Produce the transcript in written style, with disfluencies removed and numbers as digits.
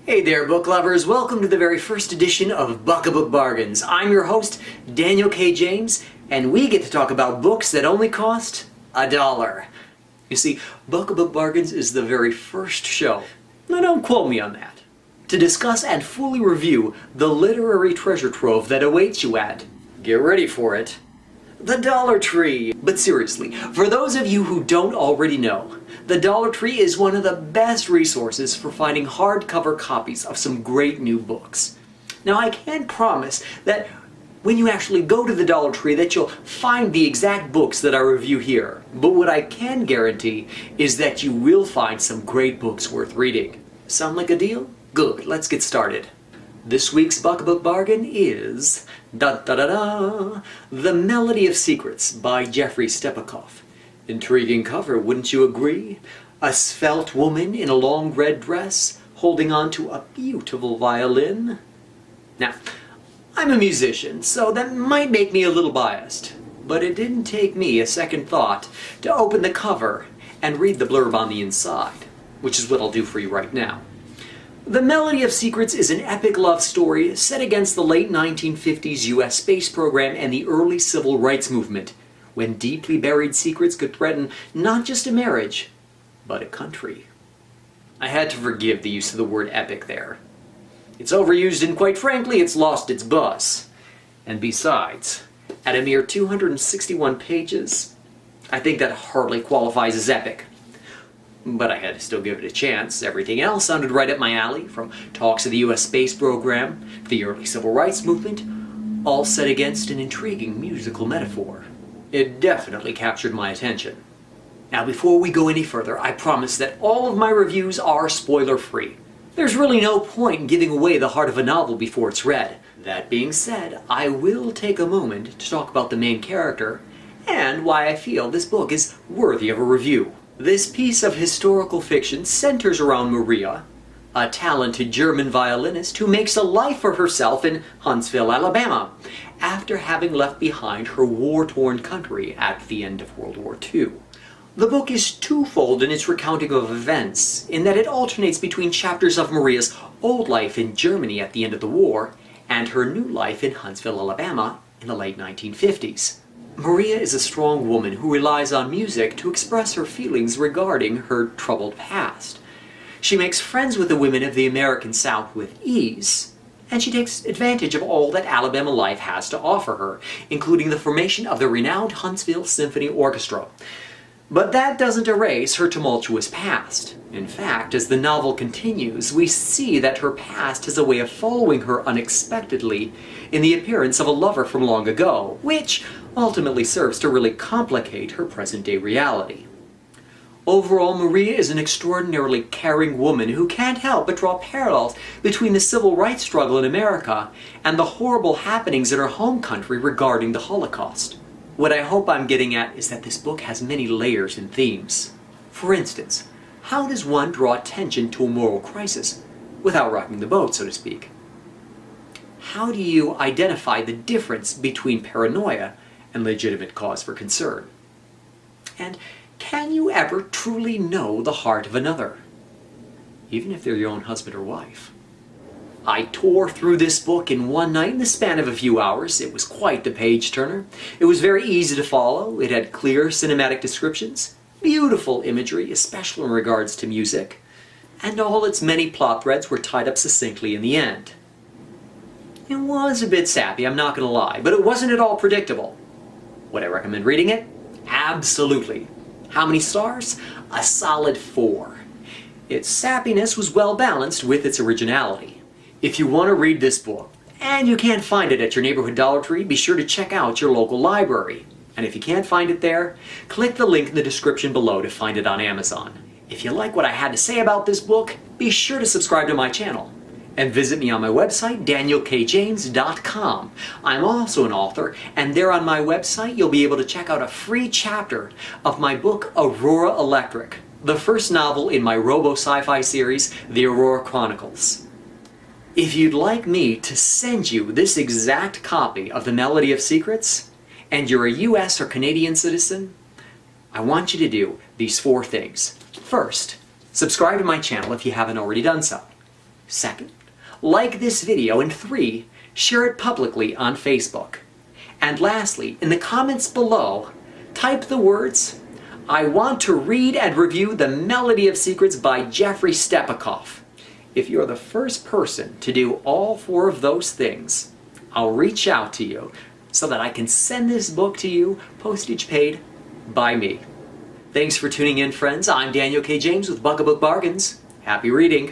Hey there, book lovers. Welcome to the very first edition of Buck-a-Book Bargains. I'm your host, Daniel K. James, and we get to talk about books that only cost $1. You see, Buck-a-Book Bargains is the very first show, now don't quote me on that, to discuss and fully review the literary treasure trove that awaits you at, get ready for it, the Dollar Tree. But seriously, for those of you who don't already know, the Dollar Tree is one of the best resources for finding hardcover copies of some great new books. Now, I can't promise that when you actually go to the Dollar Tree that you'll find the exact books that I review here, but what I can guarantee is that you will find some great books worth reading. Sound like a deal? Good, let's get started. This week's Buck-a-Book Bargain is The Melody of Secrets by Jeffrey Stepakoff. Intriguing cover, wouldn't you agree? A svelte woman in a long red dress holding on to a beautiful violin. Now, I'm a musician, so that might make me a little biased, but it didn't take me a second thought to open the cover and read the blurb on the inside, which is what I'll do for you right now. The Melody of Secrets is an epic love story set against the late 1950s US space program and the early civil rights movement, when deeply buried secrets could threaten not just a marriage, but a country. I had to forgive the use of the word epic there. It's overused and quite frankly, it's lost its buzz. And besides, at a mere 261 pages, I think that hardly qualifies as epic. But I had to still give it a chance. Everything else sounded right up my alley, from talks of the US space program to the early civil rights movement, all set against an intriguing musical metaphor. It definitely captured my attention. Now, before we go any further, I promise that all of my reviews are spoiler-free. There's really no point in giving away the heart of a novel before it's read. That being said, I will take a moment to talk about the main character and why I feel this book is worthy of a review. This piece of historical fiction centers around Maria, a talented German violinist who makes a life for herself in Huntsville, Alabama, after having left behind her war-torn country at the end of World War II. The book is twofold in its recounting of events, in that it alternates between chapters of Maria's old life in Germany at the end of the war and her new life in Huntsville, Alabama in the late 1950s. Maria is a strong woman who relies on music to express her feelings regarding her troubled past. She makes friends with the women of the American South with ease, and she takes advantage of all that Alabama life has to offer her, including the formation of the renowned Huntsville Symphony Orchestra. But that doesn't erase her tumultuous past. In fact, as the novel continues, we see that her past has a way of following her unexpectedly in the appearance of a lover from long ago, which ultimately serves to really complicate her present-day reality. Overall, Maria is an extraordinarily caring woman who can't help but draw parallels between the civil rights struggle in America and the horrible happenings in her home country regarding the Holocaust. What I hope I'm getting at is that this book has many layers and themes. For instance, how does one draw attention to a moral crisis without rocking the boat, so to speak? How do you identify the difference between paranoia and legitimate cause for concern? And can you ever truly know the heart of another, even if they're your own husband or wife? I tore through this book in one night in the span of a few hours. It was quite the page-turner. It was very easy to follow. It had clear cinematic descriptions, beautiful imagery, especially in regards to music, and all its many plot threads were tied up succinctly in the end. It was a bit sappy, I'm not going to lie, but it wasn't at all predictable. Would I recommend reading it? Absolutely. How many stars? A solid 4. Its sappiness was well balanced with its originality. If you want to read this book, and you can't find it at your neighborhood Dollar Tree, be sure to check out your local library. And if you can't find it there, click the link in the description below to find it on Amazon. If you like what I had to say about this book, be sure to subscribe to my channel. And visit me on my website, danielkjames.com. I'm also an author, and there on my website you'll be able to check out a free chapter of my book, Aurora Electric, the first novel in my robo-sci-fi series, The Aurora Chronicles. If you'd like me to send you this exact copy of The Melody of Secrets, and you're a US or Canadian citizen, I want you to do these 4 things. First, subscribe to my channel if you haven't already done so. Second, like this video, and 3, share it publicly on Facebook. And lastly, in the comments below, type the words, "I want to read and review The Melody of Secrets by Jeffrey Stepakoff." If you're the first person to do all 4 of those things, I'll reach out to you so that I can send this book to you, postage paid by me. Thanks for tuning in, friends. I'm Daniel K. James with Buck-A-Book Bargains. Happy reading!